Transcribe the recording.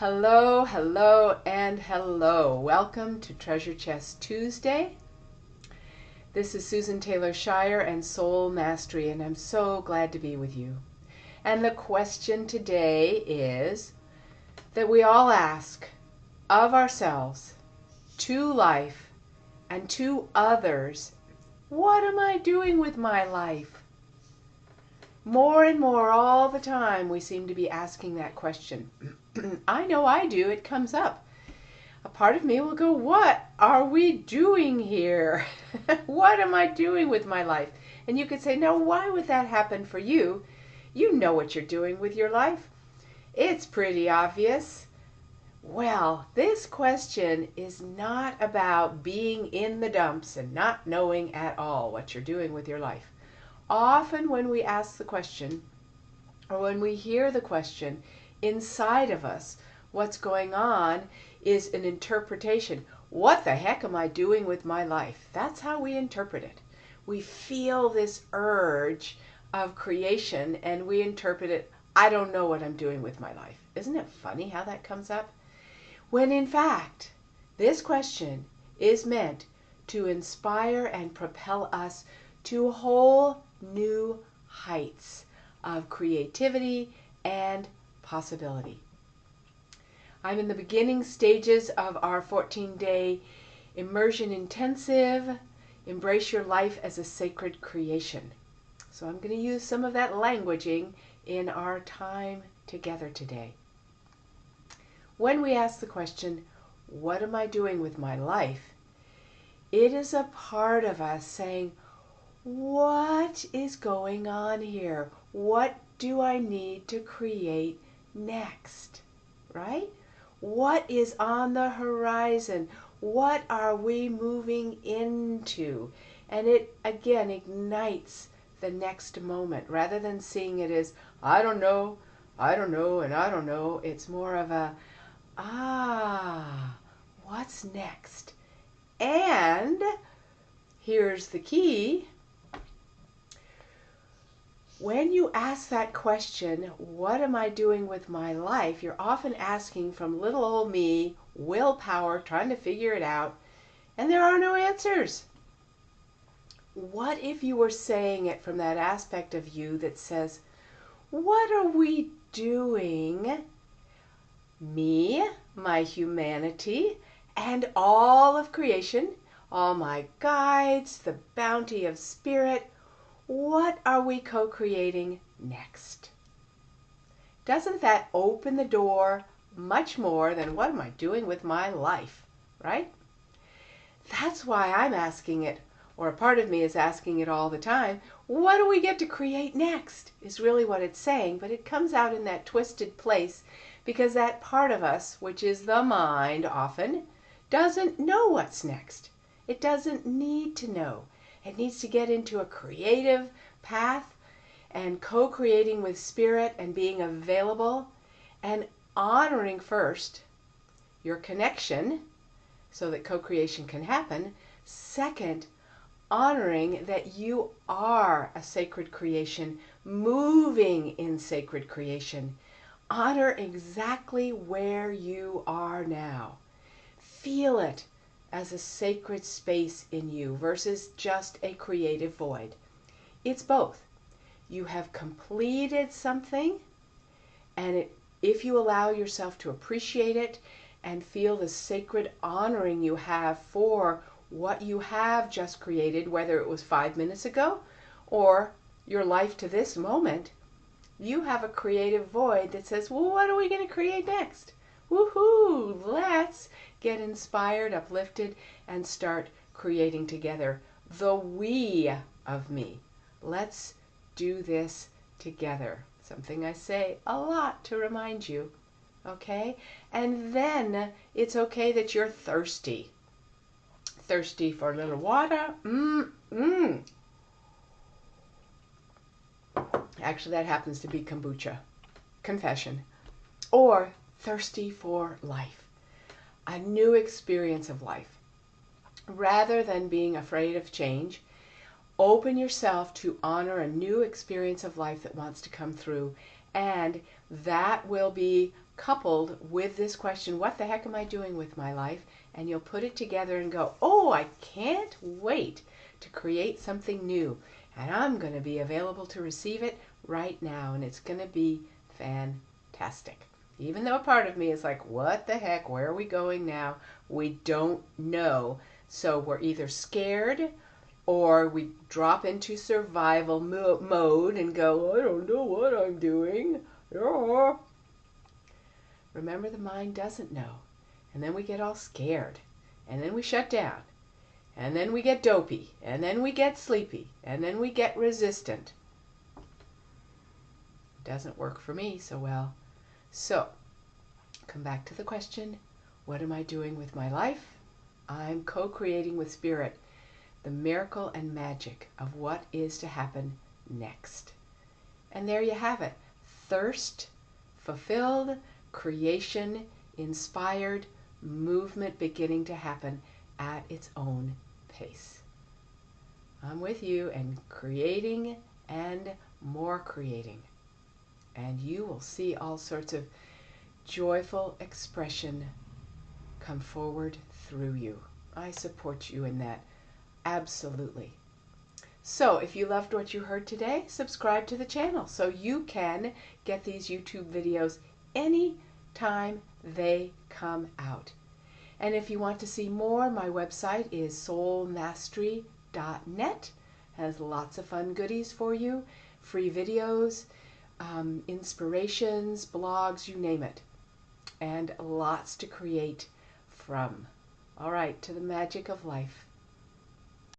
Hello, hello, and hello. Welcome to Treasure Chest Tuesday. This is Susan Taylor Shire and Soul Mastery, and I'm so glad to be with you. And the question today is that we all ask of ourselves, to life, and to others, what am I doing with my life? More and more all the time we seem to be asking that question. I know I do. It comes up. A part of me will go, what are we doing here? What am I doing with my life? And you could say, now why would that happen for you? You know what you're doing with your life. It's pretty obvious. Well, this question is not about being in the dumps and not knowing at all what you're doing with your life. Often when we ask the question, or when we hear the question, inside of us, what's going on is an interpretation. What the heck am I doing with my life? That's how we interpret it. We feel this urge of creation and we interpret it, I don't know what I'm doing with my life. Isn't it funny how that comes up? When in fact, this question is meant to inspire and propel us to whole new heights of creativity and possibility. I'm in the beginning stages of our 14-day immersion intensive, Embrace Your Life as a Sacred Creation. So I'm going to use some of that languaging in our time together today. When we ask the question, what am I doing with my life? It is a part of us saying, what is going on here? What do I need to create next? Right? What is on the horizon? What are we moving into? And it again ignites the next moment rather than seeing it as, I don't know, and I don't know. It's more of a, what's next? And here's the key. When you ask that question, what am I doing with my life? You're often asking from little old me, willpower, trying to figure it out, and there are no answers. What if you were saying it from that aspect of you that says, what are we doing? Me, my humanity, and all of creation, all my guides, the bounty of spirit, what are we co-creating next? Doesn't that open the door much more than what am I doing with my life, right? That's why I'm asking it, or a part of me is asking it all the time. What do we get to create next is really what it's saying, but it comes out in that twisted place because that part of us, which is the mind often, doesn't know what's next. It doesn't need to know. It needs to get into a creative path and co-creating with spirit and being available and honoring first your connection so that co-creation can happen. Second, honoring that you are a sacred creation, moving in sacred creation. Honor exactly where you are now. Feel it as a sacred space in you versus just a creative void. It's both. You have completed something, and if you allow yourself to appreciate it and feel the sacred honoring you have for what you have just created, whether it was 5 minutes ago or your life to this moment, you have a creative void that says, well, what are we going to create next? Woohoo! Let's get inspired, uplifted, and start creating together the we of me. Let's do this together. Something I say a lot to remind you. Okay? And then it's okay that you're thirsty. Thirsty for a little water. Actually, that happens to be kombucha. Confession. Or thirsty for life. A new experience of life. Rather than being afraid of change, open yourself to honor a new experience of life that wants to come through, and that will be coupled with this question, what the heck am I doing with my life? And you'll put it together and go, oh, I can't wait to create something new. And I'm going to be available to receive it right now. And it's going to be fantastic. Even though a part of me is like, what the heck? Where are we going now? We don't know. So we're either scared or we drop into survival mode and go, I don't know what I'm doing. Yeah. Remember, the mind doesn't know. And then we get all scared. And then we shut down. And then we get dopey. And then we get sleepy. And then we get resistant. It doesn't work for me so well. So, come back to the question, what am I doing with my life? I'm co-creating with Spirit the miracle and magic of what is to happen next. And there you have it. Thirst, fulfilled, creation, inspired, movement beginning to happen at its own pace. I'm with you and creating and more creating. And you will see all sorts of joyful expression come forward through you. I support you in that. Absolutely. So if you loved what you heard today, subscribe to the channel so you can get these YouTube videos any time they come out. And if you want to see more, my website is soulmastery.net. Has lots of fun goodies for you, free videos, inspirations, blogs, you name it. And lots to create from. All right, to the magic of life.